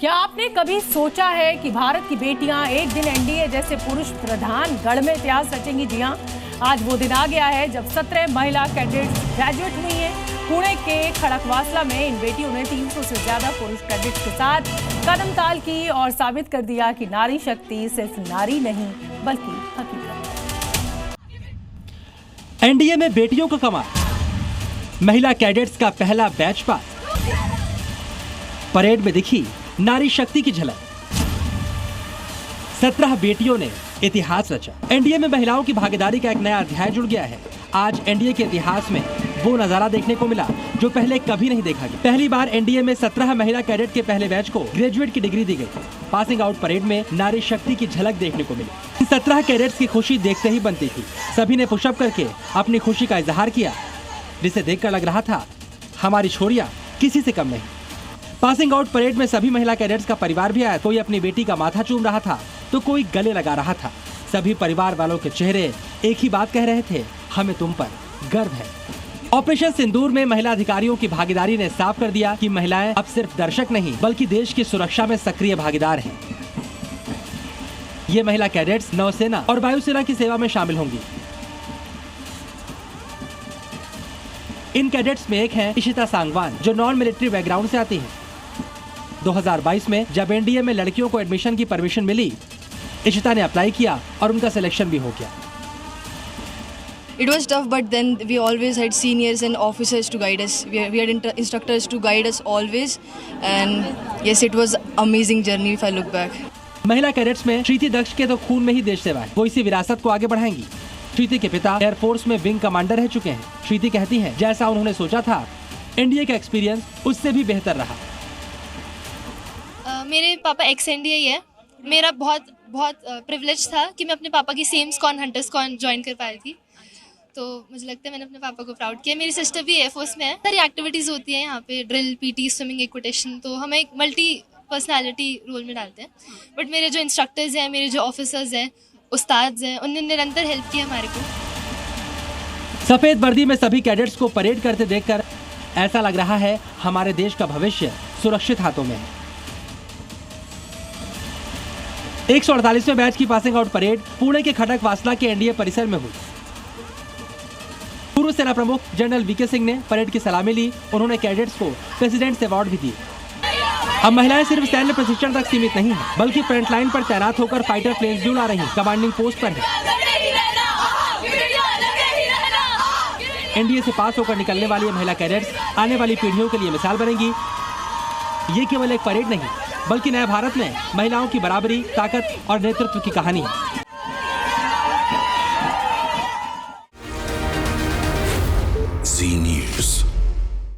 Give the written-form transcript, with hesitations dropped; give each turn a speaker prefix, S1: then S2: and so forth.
S1: क्या आपने कभी सोचा है कि भारत की बेटियां एक दिन एनडीए जैसे पुरुष प्रधान गढ़ में इतिहास रचेंगी? जी हां, आज वो दिन आ गया है जब 17 महिला कैडेट्स ग्रेजुएट हुई हैं। पुणे के खड़कवासला में इन बेटियों ने 300 से ज्यादा पुरुष कैडेट्स के साथ कदम ताल की और साबित कर दिया कि नारी शक्ति सिर्फ नारी नहीं बल्कि हकीकत है।
S2: एनडीए में बेटियों का कमाल, महिला कैडेट्स का पहला बैच पास। परेड में दिखी नारी शक्ति की झलक। 17 बेटियों ने इतिहास रचा। एनडीए में महिलाओं की भागीदारी का एक नया अध्याय जुड़ गया है। आज एनडीए के इतिहास में वो नजारा देखने को मिला जो पहले कभी नहीं देखा गया। पहली बार एनडीए में 17 महिला कैडेट के पहले बैच को ग्रेजुएट की डिग्री दी गई। पासिंग आउट परेड में नारी शक्ति की झलक देखने को मिली। इन 17 कैडेट्स की खुशी देखते ही बनती थी। सभी ने पुशअप करके अपनी खुशी का इजहार किया, जिसे देखकर लग रहा था हमारी छोरियां किसी से कम नहीं। पासिंग आउट परेड में सभी महिला कैडेट्स का परिवार भी आया। कोई अपनी बेटी का माथा चूम रहा था तो कोई गले लगा रहा था। सभी परिवार वालों के चेहरे एक ही बात कह रहे थे, हमें तुम पर गर्व है। ऑपरेशन सिंदूर में महिला अधिकारियों की भागीदारी ने साफ कर दिया कि महिलाएं अब सिर्फ दर्शक नहीं बल्कि देश की सुरक्षा में सक्रिय भागीदार हैं। ये महिला कैडेट्स नौसेना और वायुसेना की सेवा में शामिल होंगी। इन कैडेट्स में एक है इशिता सांगवान, जो नॉन मिलिट्री बैकग्राउंड से आती है। 2022 में जब एनडीए में लड़कियों को एडमिशन की परमिशन मिली, इशिता ने अप्लाई किया और उनका सिलेक्शन भी हो गया।
S3: It was tough, but then we always had seniors and officers to guide us. We had instructors to guide us always, and yes, it was amazing journey if I look back.
S2: महिला cadets में श्रीति दक्ष के तो खून में ही देश सेवा है। वो इसी विरासत को आगे बढ़ाएंगी। श्रीति के पिता एयरफोर्स में विंग कमांडर रह चुके हैं। श्रीति कहती हैं, जैसा उन्होंने सोचा था, एनडीए का एक्सपीरियंस उससे भी बेहतर रहा।
S4: मेरे पापा एक्स एनडीए है। मेरा बहुत प्रिविलेज था कि मैं अपने पापा की सेम स्कॉन हंटर्स कॉन ज्वाइन कर पाई थी, तो मुझे लगता है मैंने अपने पापा को प्राउड किया। मेरी सिस्टर भी एयरफोर्स में है। सारी एक्टिविटीज़ होती हैं यहाँ पे, ड्रिल, पीटी, स्विमिंग, इक्विटेशन, तो हमें एक मल्टी पर्सनालिटी रोल में डालते हैं। बट मेरे जो इंस्ट्रक्टर्स हैं, मेरे जो ऑफिसर्स हैं, उस्ताद हैं, उन्होंने निरंतर हेल्प किया हमारे को।
S2: सफेद वर्दी में सभी कैडेट्स को परेड करते देखकर ऐसा लग रहा है हमारे देश का भविष्य सुरक्षित हाथों में है। 148वें बैच की पासिंग आउट परेड पुणे के खड़कवासला के एनडीए परिसर में हुई। पूर्व सेना प्रमुख जनरल वीके सिंह ने परेड की सलामी ली। उन्होंने कैडेट्स को प्रेसिडेंट्स अवार्ड भी दिए। अब महिलाएं सिर्फ सैन्य प्रशिक्षण तक सीमित नहीं है, बल्कि फ्रंट लाइन पर तैनात होकर फाइटर प्लेन्स भी उड़ा रही, कमांडिंग पोस्ट पर है। एनडीए से पास होकर निकलने वाली महिला कैडेट्स आने वाली पीढ़ियों के लिए मिसाल बनेंगी। ये केवल एक परेड नहीं बल्कि नए भारत में महिलाओं की बराबरी, ताकत और नेतृत्व की कहानी है।
S5: Zee News।